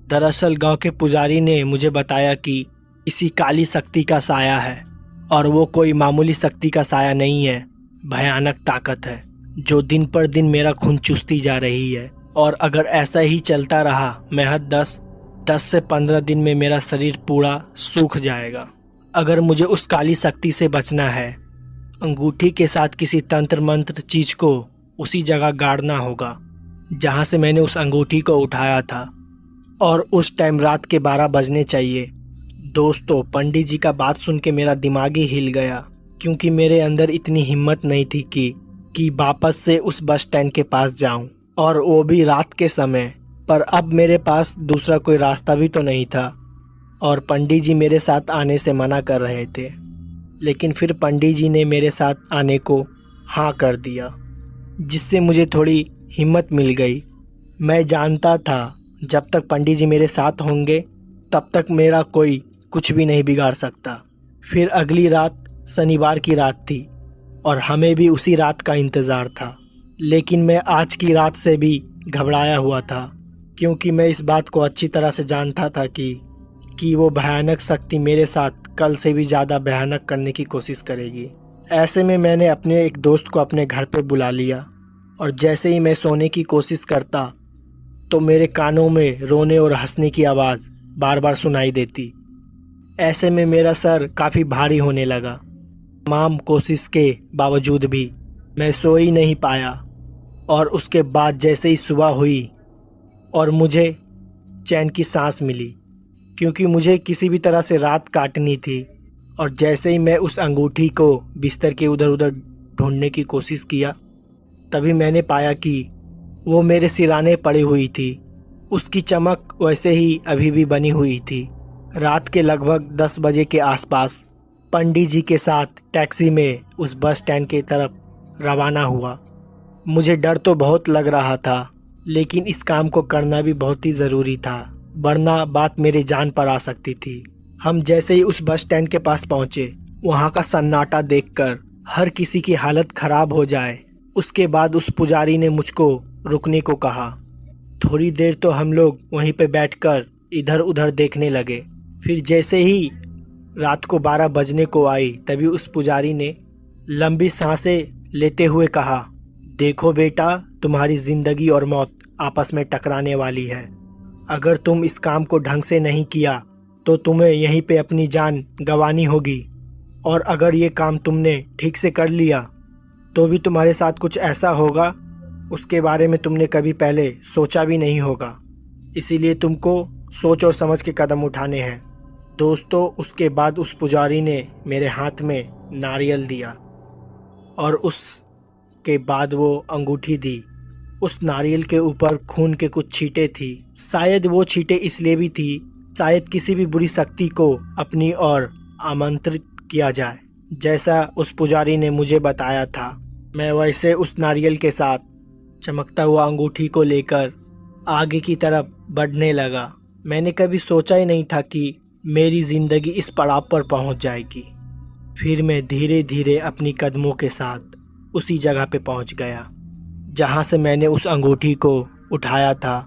दरअसल गांव के पुजारी ने मुझे बताया कि इसी काली शक्ति का साया है, और वो कोई मामूली शक्ति का साया नहीं है, भयानक ताकत है जो दिन पर दिन मेरा खून चूसती जा रही है। और अगर ऐसा ही चलता रहा महज 10 से 15 दिन में मेरा शरीर पूरा सूख जाएगा। अगर मुझे उस काली शक्ति से बचना है, अंगूठी के साथ किसी तंत्र मंत्र चीज़ को उसी जगह गाड़ना होगा जहाँ से मैंने उस अंगूठी को उठाया था, और उस टाइम रात के 12 बजने चाहिए। दोस्तों, पंडित जी का बात सुन के मेरा दिमाग ही हिल गया, क्योंकि मेरे अंदर इतनी हिम्मत नहीं थी कि वापस से उस बस स्टैंड के पास जाऊं, और वो भी रात के समय। पर अब मेरे पास दूसरा कोई रास्ता भी तो नहीं था, और पंडित जी मेरे साथ आने से मना कर रहे थे। लेकिन फिर पंडित जी ने मेरे साथ आने को हाँ कर दिया, जिससे मुझे थोड़ी हिम्मत मिल गई। मैं जानता था जब तक पंडित जी मेरे साथ होंगे तब तक मेरा कोई कुछ भी नहीं बिगाड़ सकता। फिर अगली रात शनिवार की रात थी और हमें भी उसी रात का इंतज़ार था। लेकिन मैं आज की रात से भी घबराया हुआ था, क्योंकि मैं इस बात को अच्छी तरह से जानता था कि वो भयानक शक्ति मेरे साथ कल से भी ज़्यादा भयानक करने की कोशिश करेगी। ऐसे में मैंने अपने एक दोस्त को अपने घर पे बुला लिया और जैसे ही मैं सोने की कोशिश करता तो मेरे कानों में रोने और हंसने की आवाज़ बार बार सुनाई देती। ऐसे में मेरा सर काफ़ी भारी होने लगा। तमाम कोशिश के बावजूद भी मैं सो ही नहीं पाया और उसके बाद जैसे ही सुबह हुई और मुझे चैन की सांस मिली, क्योंकि मुझे किसी भी तरह से रात काटनी थी। और जैसे ही मैं उस अंगूठी को बिस्तर के उधर उधर ढूंढने की कोशिश किया, तभी मैंने पाया कि वो मेरे सिराने पड़ी हुई थी। उसकी चमक वैसे ही अभी भी बनी हुई थी। रात के लगभग 10 बजे के आसपास पंडित जी के साथ टैक्सी में उस बस स्टैंड की तरफ रवाना हुआ। मुझे डर तो बहुत लग रहा था, लेकिन इस काम को करना भी बहुत ही ज़रूरी था, वरना बात मेरी जान पर आ सकती थी। हम जैसे ही उस बस स्टैंड के पास पहुंचे, वहां का सन्नाटा देखकर हर किसी की हालत खराब हो जाए। उसके बाद उस पुजारी ने मुझको रुकने को कहा। थोड़ी देर तो हम लोग वहीं पे बैठकर इधर उधर देखने लगे। फिर जैसे ही रात को 12 बजने को आई, तभी उस पुजारी ने लंबी सांसें लेते हुए कहा, देखो बेटा, तुम्हारी ज़िंदगी और मौत आपस में टकराने वाली है। अगर तुम इस काम को ढंग से नहीं किया तो तुम्हें यहीं पे अपनी जान गंवानी होगी, और अगर ये काम तुमने ठीक से कर लिया तो भी तुम्हारे साथ कुछ ऐसा होगा उसके बारे में तुमने कभी पहले सोचा भी नहीं होगा। इसीलिए तुमको सोच और समझ के कदम उठाने हैं। दोस्तों, उसके बाद उस पुजारी ने मेरे हाथ में नारियल दिया और उसके बाद वो अंगूठी दी। उस नारियल के ऊपर खून के कुछ छींटे थी। शायद वो छींटे इसलिए भी थी, शायद किसी भी बुरी शक्ति को अपनी ओर आमंत्रित किया जाए। जैसा उस पुजारी ने मुझे बताया था, मैं वैसे उस नारियल के साथ चमकता हुआ अंगूठी को लेकर आगे की तरफ बढ़ने लगा। मैंने कभी सोचा ही नहीं था कि मेरी ज़िंदगी इस पड़ाव पर पहुंच जाएगी। फिर मैं धीरे धीरे अपनी कदमों के साथ उसी जगह पे पहुंच गया जहां से मैंने उस अंगूठी को उठाया था।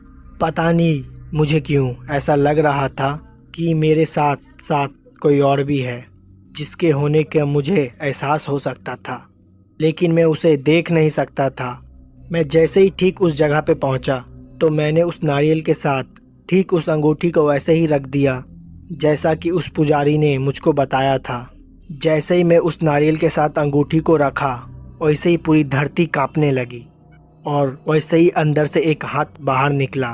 पता नहीं मुझे क्यों ऐसा लग रहा था कि मेरे साथ साथ कोई और भी है, जिसके होने का मुझे एहसास हो सकता था, लेकिन मैं उसे देख नहीं सकता था। मैं जैसे ही ठीक उस जगह पे पहुंचा तो मैंने उस नारियल के साथ ठीक उस अंगूठी को वैसे ही रख दिया जैसा कि उस पुजारी ने मुझको बताया था। जैसे ही मैं उस नारियल के साथ अंगूठी को रखा, वैसे ही पूरी धरती कांपने लगी और वैसे ही अंदर से एक हाथ बाहर निकला,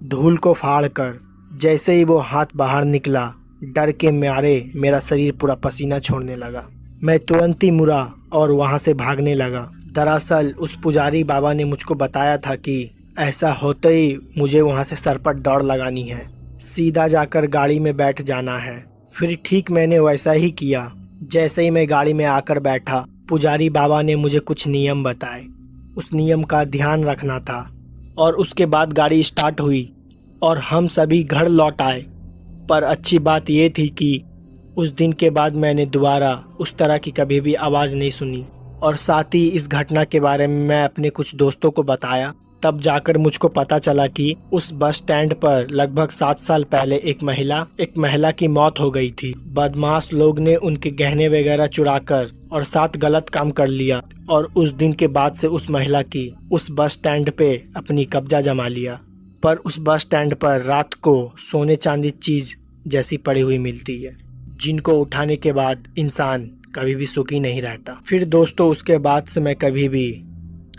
धूल को फाड़ कर। जैसे ही वो हाथ बाहर निकला, डर के मारे मेरा शरीर पूरा पसीना छोड़ने लगा। मैं तुरंत ही मुड़ा और वहाँ से भागने लगा। दरअसल उस पुजारी बाबा ने मुझको बताया था कि ऐसा होते ही मुझे वहाँ से सर पर दौड़ लगानी है, सीधा जाकर गाड़ी में बैठ जाना है। फिर ठीक मैंने वैसा ही किया। जैसे ही मैं गाड़ी में आकर बैठा, पुजारी बाबा ने मुझे कुछ नियम बताए। उस नियम का ध्यान रखना था और उसके बाद गाड़ी स्टार्ट हुई और हम सभी घर लौट आए। पर अच्छी बात यह थी कि उस दिन के बाद मैंने दोबारा उस तरह की कभी भी आवाज़ नहीं सुनी। और साथ ही इस घटना के बारे में मैं अपने कुछ दोस्तों को बताया, तब जाकर मुझको पता चला कि उस बस स्टैंड पर लगभग 7 साल पहले एक महिला की मौत हो गई थी। बदमाश लोग ने उनके गहने वगैरह चुराकर और साथ गलत काम कर लिया और उस दिन के बाद से उस महिला की उस बस स्टैंड पे अपनी कब्जा जमा लिया। पर उस बस स्टैंड पर रात को सोने चांदी चीज़ जैसी पड़ी हुई मिलती है, जिनको उठाने के बाद इंसान कभी भी सुखी नहीं रहता। फिर दोस्तों, उसके बाद से मैं कभी भी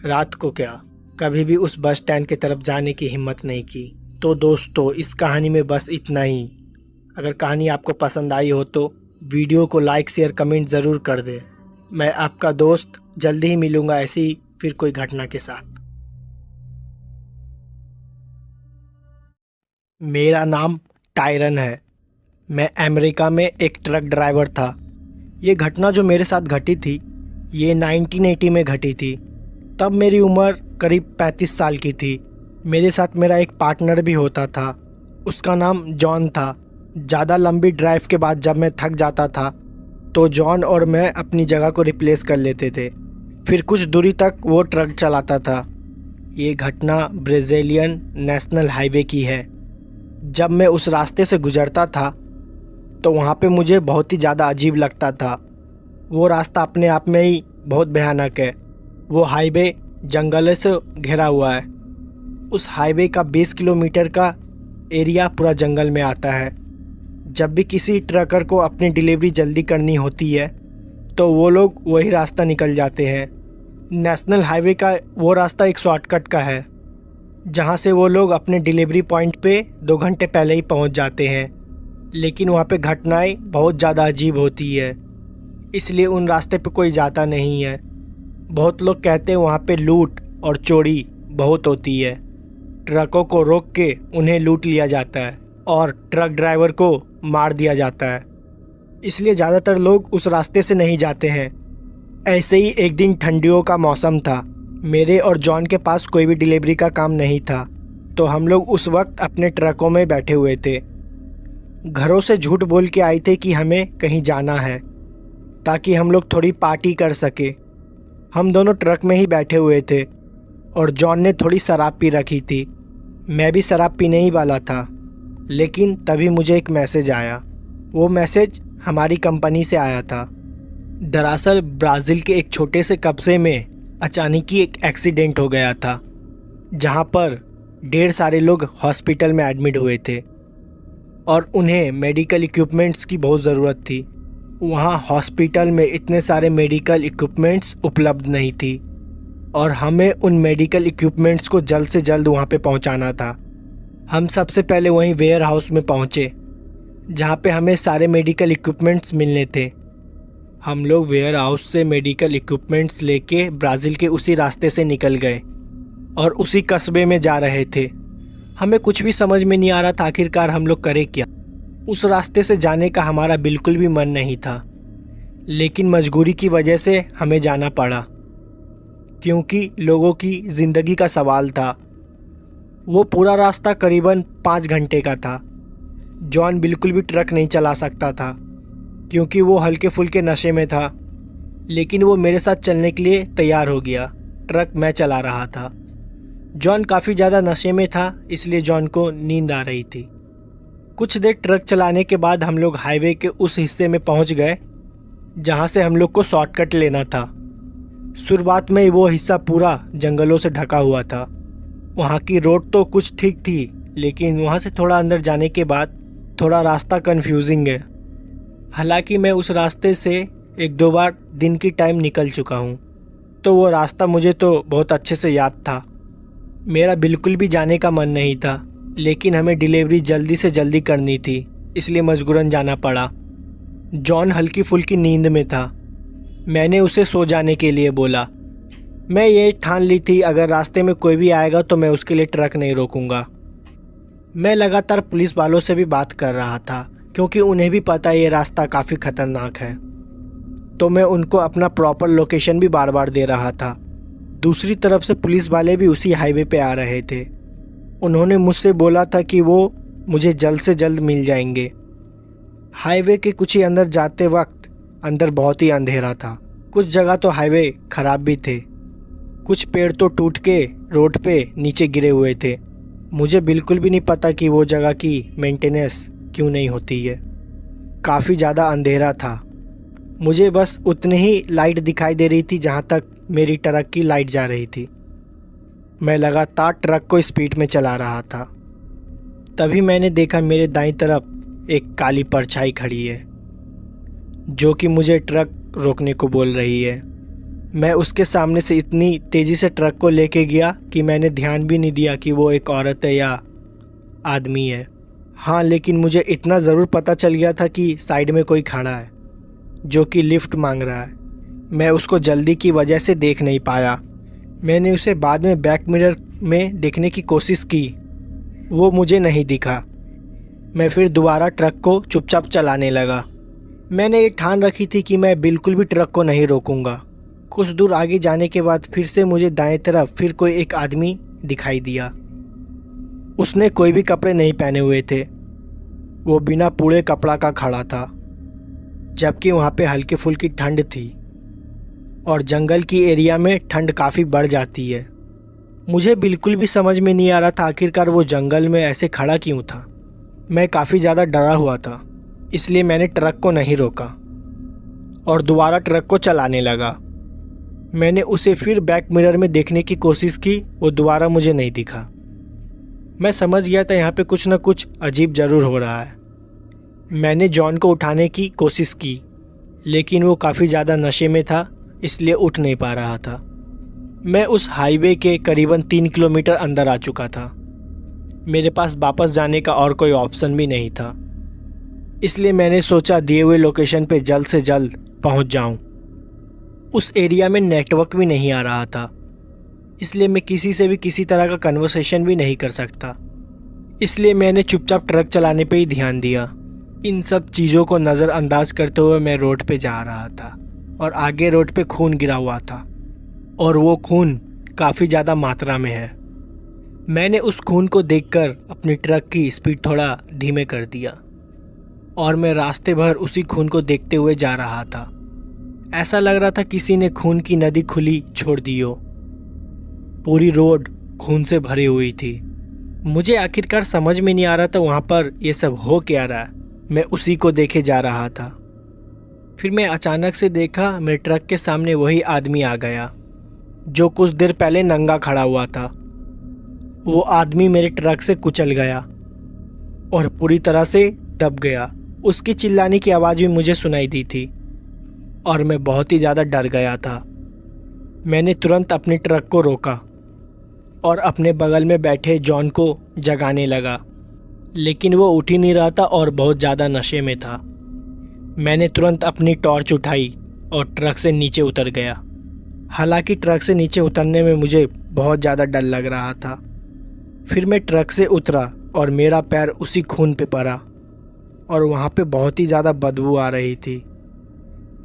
रात को कभी भी उस बस स्टैंड की तरफ जाने की हिम्मत नहीं की। तो दोस्तों, इस कहानी में बस इतना ही। अगर कहानी आपको पसंद आई हो तो वीडियो को लाइक शेयर कमेंट ज़रूर कर दें। मैं आपका दोस्त जल्दी ही मिलूँगा ऐसी फिर कोई घटना के साथ। मेरा नाम टायरन है। मैं अमेरिका में एक ट्रक ड्राइवर था। ये घटना जो मेरे साथ घटी थी, ये 1980 में घटी थी। तब मेरी उम्र करीब 35 साल की थी। मेरे साथ मेरा एक पार्टनर भी होता था, उसका नाम जॉन था। ज़्यादा लंबी ड्राइव के बाद जब मैं थक जाता था तो जॉन और मैं अपनी जगह को रिप्लेस कर लेते थे। फिर कुछ दूरी तक वो ट्रक चलाता था। ये घटना ब्राज़ीलियन नेशनल हाईवे की है। जब मैं उस रास्ते से गुजरता था तो वहाँ पे मुझे बहुत ही ज़्यादा अजीब लगता था। वो रास्ता अपने आप में ही बहुत भयानक है। वो हाईवे जंगलों से घिरा हुआ है। उस हाईवे का 20 किलोमीटर का एरिया पूरा जंगल में आता है। जब भी किसी ट्रकर को अपनी डिलीवरी जल्दी करनी होती है तो वो लोग वही रास्ता निकल जाते हैं। नेशनल हाईवे का वो रास्ता एक शॉर्टकट का है जहाँ से वो लोग अपने डिलीवरी पॉइंट पे 2 घंटे पहले ही पहुँच जाते हैं। लेकिन वहाँ पे घटनाएं बहुत ज़्यादा अजीब होती है, इसलिए उन रास्ते पे कोई जाता नहीं है। बहुत लोग कहते हैं वहाँ पे लूट और चोरी बहुत होती है। ट्रकों को रोक के उन्हें लूट लिया जाता है और ट्रक ड्राइवर को मार दिया जाता है, इसलिए ज़्यादातर लोग उस रास्ते से नहीं जाते हैं। ऐसे ही एक दिन ठंडियों का मौसम था। मेरे और जॉन के पास कोई भी डिलीवरी का काम नहीं था, तो हम लोग उस वक्त अपने ट्रकों में बैठे हुए थे। घरों से झूठ बोल के आए थे कि हमें कहीं जाना है ताकि हम लोग थोड़ी पार्टी कर सके। हम दोनों ट्रक में ही बैठे हुए थे और जॉन ने थोड़ी शराब पी रखी थी। मैं भी शराब पीने ही वाला था, लेकिन तभी मुझे एक मैसेज आया। वो मैसेज हमारी कंपनी से आया था। दरअसल ब्राज़ील के एक छोटे से कस्बे में अचानक ही एक एक्सीडेंट हो गया था, जहां पर ढेर सारे लोग हॉस्पिटल में एडमिट हुए थे और उन्हें मेडिकल इक्विपमेंट्स की बहुत ज़रूरत थी। वहां हॉस्पिटल में इतने सारे मेडिकल इक्विपमेंट्स उपलब्ध नहीं थी और हमें उन मेडिकल इक्विपमेंट्स को जल्द से जल्द वहां पे पहुंचाना था। हम सबसे पहले वहीं वेयर हाउस में पहुंचे जहां पे हमें सारे मेडिकल इक्विपमेंट्स मिलने थे। हम लोग वेयर हाउस से मेडिकल इक्विपमेंट्स लेके ब्राज़ील के उसी रास्ते से निकल गए और उसी कस्बे में जा रहे थे। हमें कुछ भी समझ में नहीं आ रहा था आखिरकार हम लोग करें क्या। उस रास्ते से जाने का हमारा बिल्कुल भी मन नहीं था, लेकिन मजबूरी की वजह से हमें जाना पड़ा क्योंकि लोगों की ज़िंदगी का सवाल था। वो पूरा रास्ता करीबन 5 घंटे का था। जॉन बिल्कुल भी ट्रक नहीं चला सकता था क्योंकि वो हल्के फुल्के नशे में था, लेकिन वो मेरे साथ चलने के लिए तैयार हो गया। ट्रक मैं चला रहा था। जॉन काफ़ी ज़्यादा नशे में था, इसलिए जॉन को नींद आ रही थी। कुछ देर ट्रक चलाने के बाद हम लोग हाईवे के उस हिस्से में पहुंच गए जहां से हम लोग को शॉर्टकट लेना था। शुरुआत में वो हिस्सा पूरा जंगलों से ढका हुआ था। वहां की रोड तो कुछ ठीक थी, लेकिन वहां से थोड़ा अंदर जाने के बाद थोड़ा रास्ता कंफ्यूजिंग है। हालांकि मैं उस रास्ते से 1-2 बार दिन की टाइम निकल चुका हूँ, तो वो रास्ता मुझे तो बहुत अच्छे से याद था। मेरा बिल्कुल भी जाने का मन नहीं था, लेकिन हमें डिलीवरी जल्दी से जल्दी करनी थी, इसलिए मजबूरन जाना पड़ा। जॉन हल्की फुल्की नींद में था। मैंने उसे सो जाने के लिए बोला। मैं ये ठान ली थी अगर रास्ते में कोई भी आएगा तो मैं उसके लिए ट्रक नहीं रोकूंगा। मैं लगातार पुलिस वालों से भी बात कर रहा था क्योंकि उन्हें भी पता ये रास्ता काफ़ी ख़तरनाक है, तो मैं उनको अपना प्रॉपर लोकेशन भी बार बार दे रहा था। दूसरी तरफ से पुलिस वाले भी उसी हाईवे पे आ रहे थे। उन्होंने मुझसे बोला था कि वो मुझे जल्द से जल्द मिल जाएंगे। हाईवे के कुछ ही अंदर जाते वक्त अंदर बहुत ही अंधेरा था। कुछ जगह तो हाईवे ख़राब भी थे। कुछ पेड़ तो टूट के रोड पे नीचे गिरे हुए थे। मुझे बिल्कुल भी नहीं पता कि वो जगह की मेंटेनेंस क्यों नहीं होती है। काफ़ी ज़्यादा अंधेरा था। मुझे बस उतनी ही लाइट दिखाई दे रही थी जहाँ तक मेरी ट्रक की लाइट जा रही थी। मैं लगातार ट्रक को स्पीड में चला रहा था। तभी मैंने देखा मेरे दाईं तरफ एक काली परछाई खड़ी है जो कि मुझे ट्रक रोकने को बोल रही है। मैं उसके सामने से इतनी तेज़ी से ट्रक को लेके गया कि मैंने ध्यान भी नहीं दिया कि वो एक औरत है या आदमी है। हाँ, लेकिन मुझे इतना ज़रूर पता चल गया था कि साइड में कोई खड़ा है जो कि लिफ्ट मांग रहा है। मैं उसको जल्दी की वजह से देख नहीं पाया। मैंने उसे बाद में बैक मिरर में देखने की कोशिश की, वो मुझे नहीं दिखा। मैं फिर दोबारा ट्रक को चुपचाप चलाने लगा। मैंने ये ठान रखी थी कि मैं बिल्कुल भी ट्रक को नहीं रोकूंगा। कुछ दूर आगे जाने के बाद फिर से मुझे दाएं तरफ फिर कोई एक आदमी दिखाई दिया। उसने कोई भी कपड़े नहीं पहने हुए थे। वो बिना पूरे कपड़ा का खड़ा था, जबकि वहाँ पे हल्की फुल्की ठंड थी और जंगल की एरिया में ठंड काफ़ी बढ़ जाती है। मुझे बिल्कुल भी समझ में नहीं आ रहा था आखिरकार वो जंगल में ऐसे खड़ा क्यों था। मैं काफ़ी ज़्यादा डरा हुआ था, इसलिए मैंने ट्रक को नहीं रोका और दोबारा ट्रक को चलाने लगा। मैंने उसे फिर बैक मिरर में देखने की कोशिश की, वो दोबारा मुझे नहीं दिखा। मैं समझ गया था यहाँ पे कुछ ना कुछ अजीब ज़रूर हो रहा है। मैंने जॉन को उठाने की कोशिश की, लेकिन वो काफ़ी ज़्यादा नशे में था, इसलिए उठ नहीं पा रहा था। मैं उस हाईवे के करीबन 3 किलोमीटर अंदर आ चुका था। मेरे पास वापस जाने का और कोई ऑप्शन भी नहीं था, इसलिए मैंने सोचा दिए हुए लोकेशन पे जल्द से जल्द पहुंच जाऊं। उस एरिया में नेटवर्क भी नहीं आ रहा था, इसलिए मैं किसी से भी किसी तरह का कन्वर्सेशन भी नहीं कर सकता। इसलिए मैंने चुपचाप ट्रक चलाने पे ही ध्यान दिया। इन सब चीज़ों को नज़रअंदाज करते हुए मैं रोड पे जा रहा था और आगे रोड पे खून गिरा हुआ था और वो खून काफ़ी ज़्यादा मात्रा में है। मैंने उस खून को देखकर अपनी ट्रक की स्पीड थोड़ा धीमे कर दिया और मैं रास्ते भर उसी खून को देखते हुए जा रहा था। ऐसा लग रहा था किसी ने खून की नदी खुली छोड़ दी हो। पूरी रोड खून से भरी हुई थी। मुझे आखिरकार समझ में नहीं आ रहा था वहाँ पर ये सब हो क्या रहा है। मैं उसी को देखे जा रहा था। फिर मैं अचानक से देखा मेरे ट्रक के सामने वही आदमी आ गया जो कुछ देर पहले नंगा खड़ा हुआ था। वो आदमी मेरे ट्रक से कुचल गया और पूरी तरह से दब गया। उसकी चिल्लाने की आवाज़ भी मुझे सुनाई दी थी और मैं बहुत ही ज़्यादा डर गया था। मैंने तुरंत अपने ट्रक को रोका और अपने बगल में बैठे जॉन को जगाने लगा, लेकिन वो उठ ही नहीं रहा था और बहुत ज़्यादा नशे में था। मैंने तुरंत अपनी टॉर्च उठाई और ट्रक से नीचे उतर गया। हालांकि ट्रक से नीचे उतरने में मुझे बहुत ज़्यादा डर लग रहा था। फिर मैं ट्रक से उतरा और मेरा पैर उसी खून पे पड़ा और वहाँ पे बहुत ही ज़्यादा बदबू आ रही थी।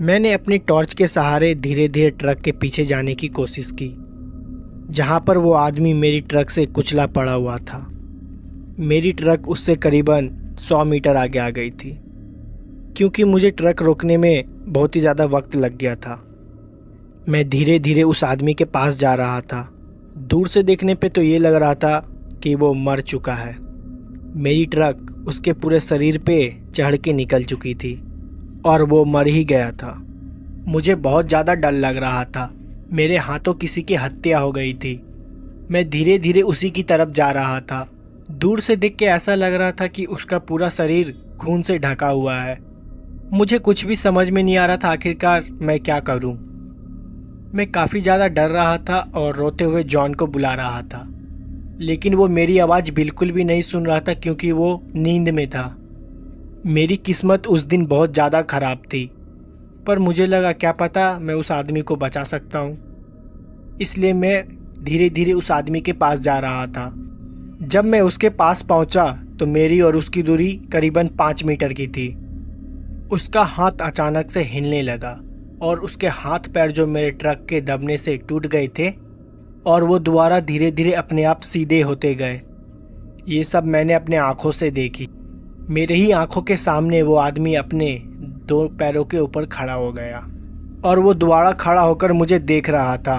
मैंने अपनी टॉर्च के सहारे धीरे धीरे ट्रक के पीछे जाने की कोशिश की, जहाँ पर वो आदमी मेरी ट्रक से कुचला पड़ा हुआ था। मेरी ट्रक उससे करीबन 100 मीटर आगे आ गई थी, क्योंकि मुझे ट्रक रोकने में बहुत ही ज़्यादा वक्त लग गया था। मैं धीरे धीरे उस आदमी के पास जा रहा था। दूर से देखने पे तो ये लग रहा था कि वो मर चुका है। मेरी ट्रक उसके पूरे शरीर पे चढ़ के निकल चुकी थी और वो मर ही गया था। मुझे बहुत ज़्यादा डर लग रहा था। मेरे हाथों किसी की हत्या हो गई थी। मैं धीरे धीरे उसी की तरफ जा रहा था। दूर से देख के ऐसा लग रहा था कि उसका पूरा शरीर खून से ढका हुआ है। मुझे कुछ भी समझ में नहीं आ रहा था आखिरकार मैं क्या करूं। मैं काफ़ी ज़्यादा डर रहा था और रोते हुए जॉन को बुला रहा था, लेकिन वो मेरी आवाज़ बिल्कुल भी नहीं सुन रहा था क्योंकि वो नींद में था। मेरी किस्मत उस दिन बहुत ज़्यादा ख़राब थी, पर मुझे लगा क्या पता मैं उस आदमी को बचा सकता हूँ। इसलिए मैं धीरे धीरे उस आदमी के पास जा रहा था। जब मैं उसके पास पहुँचा तो मेरी और उसकी दूरी करीबन 5 मीटर की थी। उसका हाथ अचानक से हिलने लगा और उसके हाथ पैर जो मेरे ट्रक के दबने से टूट गए थे और वो दोबारा धीरे धीरे अपने आप सीधे होते गए। ये सब मैंने अपने आँखों से देखी। मेरे ही आँखों के सामने वो आदमी अपने 2 पैरों के ऊपर खड़ा हो गया और वो दोबारा खड़ा होकर मुझे देख रहा था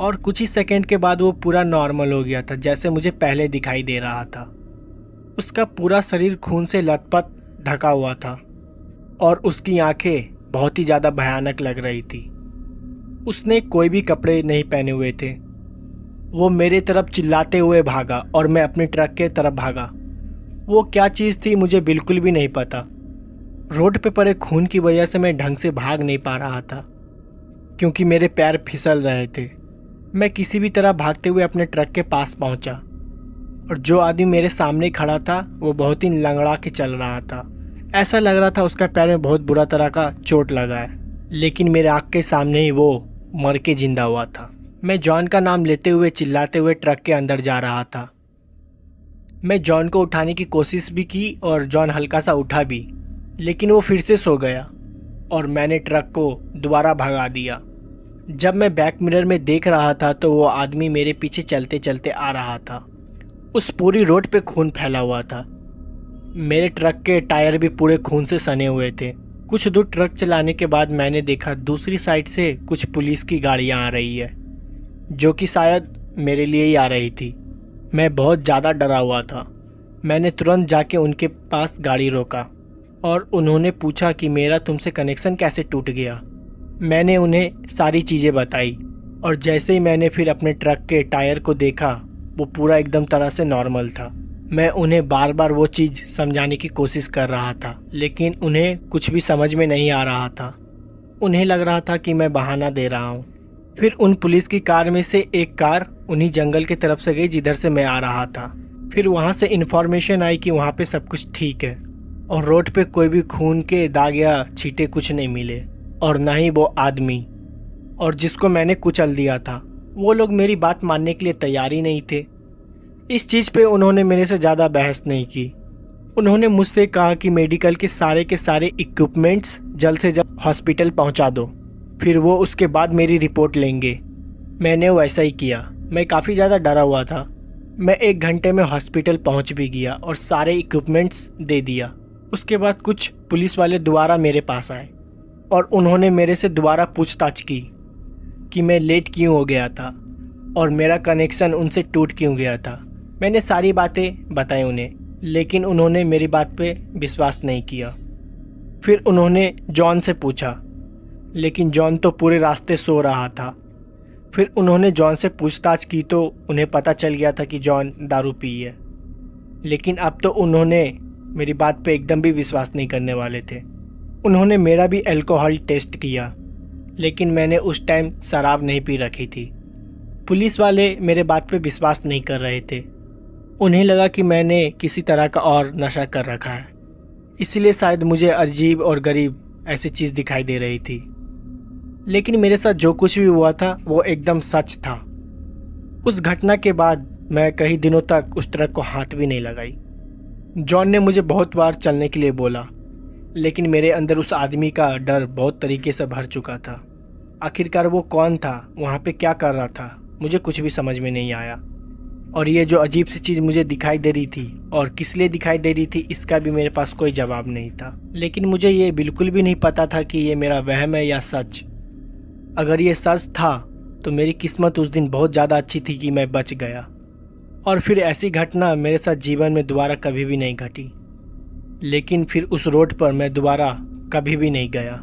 और कुछ ही सेकंड के बाद वो पूरा नॉर्मल हो गया था, जैसे मुझे पहले दिखाई दे रहा था। उसका पूरा शरीर खून से लथपथ ढका हुआ था और उसकी आंखें बहुत ही ज़्यादा भयानक लग रही थी। उसने कोई भी कपड़े नहीं पहने हुए थे। वो मेरे तरफ चिल्लाते हुए भागा और मैं अपनी ट्रक के तरफ भागा। वो क्या चीज़ थी मुझे बिल्कुल भी नहीं पता। रोड पे पड़े खून की वजह से मैं ढंग से भाग नहीं पा रहा था क्योंकि मेरे पैर फिसल रहे थे। मैं किसी भी तरह भागते हुए अपने ट्रक के पास पहुंचा और जो आदमी मेरे सामने खड़ा था वो बहुत ही लंगड़ा के चल रहा था। ऐसा लग रहा था उसका पैर में बहुत बुरा तरह का चोट लगा है, लेकिन मेरे आँख के सामने ही वो मर के जिंदा हुआ था। मैं जॉन का नाम लेते हुए चिल्लाते हुए ट्रक के अंदर जा रहा था। मैं जॉन को उठाने की कोशिश भी की और जॉन हल्का सा उठा भी, लेकिन वो फिर से सो गया और मैंने ट्रक को दोबारा भगा दिया। जब मैं बैक मिरर में देख रहा था तो वो आदमी मेरे पीछे चलते चलते आ रहा था। उस पूरी रोड पे खून फैला हुआ था। मेरे ट्रक के टायर भी पूरे खून से सने हुए थे। कुछ दूर ट्रक चलाने के बाद मैंने देखा दूसरी साइड से कुछ पुलिस की गाड़ियाँ आ रही है, जो कि शायद मेरे लिए ही आ रही थी। मैं बहुत ज़्यादा डरा हुआ था। मैंने तुरंत जाके उनके पास गाड़ी रोका और उन्होंने पूछा कि मेरा तुमसे कनेक्शन कैसे टूट गया। मैंने उन्हें सारी चीज़ें बताई और जैसे ही मैंने फिर अपने ट्रक के टायर को देखा, वो पूरा एकदम तरह से नॉर्मल था। मैं उन्हें बार बार वो चीज़ समझाने की कोशिश कर रहा था, लेकिन उन्हें कुछ भी समझ में नहीं आ रहा था। उन्हें लग रहा था कि मैं बहाना दे रहा हूँ। फिर उन पुलिस की कार में से एक कार उन्हीं जंगल की तरफ से गई जिधर से मैं आ रहा था। फिर वहाँ से इन्फॉर्मेशन आई कि वहाँ पे सब कुछ ठीक है और रोड पे कोई भी खून के दाग या छींटे कुछ नहीं मिले, और ना ही वो आदमी और जिसको मैंने कुचल दिया था। वो लोग मेरी बात मानने के लिए तैयार ही नहीं थे। इस चीज़ पे उन्होंने मेरे से ज़्यादा बहस नहीं की। उन्होंने मुझसे कहा कि मेडिकल के सारे इक्विपमेंट्स जल्द से जल्द हॉस्पिटल पहुंचा दो, फिर वो उसके बाद मेरी रिपोर्ट लेंगे। मैंने वैसा ही किया। मैं काफ़ी ज़्यादा डरा हुआ था। मैं 1 घंटे में हॉस्पिटल पहुंच भी गया और सारे इक्विपमेंट्स दे दिया। उसके बाद कुछ पुलिस वाले दोबारा मेरे पास आए और उन्होंने मेरे से दोबारा पूछताछ की कि मैं लेट क्यों हो गया था और मेरा कनेक्शन उनसे टूट क्यों गया था। मैंने सारी बातें बताई उन्हें, लेकिन उन्होंने मेरी बात पे विश्वास नहीं किया। फिर उन्होंने जॉन से पूछा, लेकिन जॉन तो पूरे रास्ते सो रहा था। फिर उन्होंने जॉन से पूछताछ की तो उन्हें पता चल गया था कि जॉन दारू पी है, लेकिन अब तो उन्होंने मेरी बात पे एकदम भी विश्वास नहीं करने वाले थे। उन्होंने मेरा भी अल्कोहल टेस्ट किया, लेकिन मैंने उस टाइम शराब नहीं पी रखी थी। पुलिस वाले मेरे बात पे विश्वास नहीं कर रहे थे। उन्हें लगा कि मैंने किसी तरह का और नशा कर रखा है, इसलिए शायद मुझे अजीब और गरीब ऐसी चीज़ दिखाई दे रही थी। लेकिन मेरे साथ जो कुछ भी हुआ था वो एकदम सच था। उस घटना के बाद मैं कई दिनों तक उस ट्रक को हाथ भी नहीं लगाई। जॉन ने मुझे बहुत बार चलने के लिए बोला, लेकिन मेरे अंदर उस आदमी का डर बहुत तरीके से भर चुका था। आखिरकार वो कौन था, वहाँ पे क्या कर रहा था, मुझे कुछ भी समझ में नहीं आया। और ये जो अजीब सी चीज़ मुझे दिखाई दे रही थी और किस लिए दिखाई दे रही थी, इसका भी मेरे पास कोई जवाब नहीं था। लेकिन मुझे ये बिल्कुल भी नहीं पता था कि ये मेरा वहम है या सच। अगर ये सच था तो मेरी किस्मत उस दिन बहुत ज़्यादा अच्छी थी कि मैं बच गया, और फिर ऐसी घटना मेरे साथ जीवन में दोबारा कभी भी नहीं घटी। लेकिन फिर उस रोड पर मैं दोबारा कभी भी नहीं गया।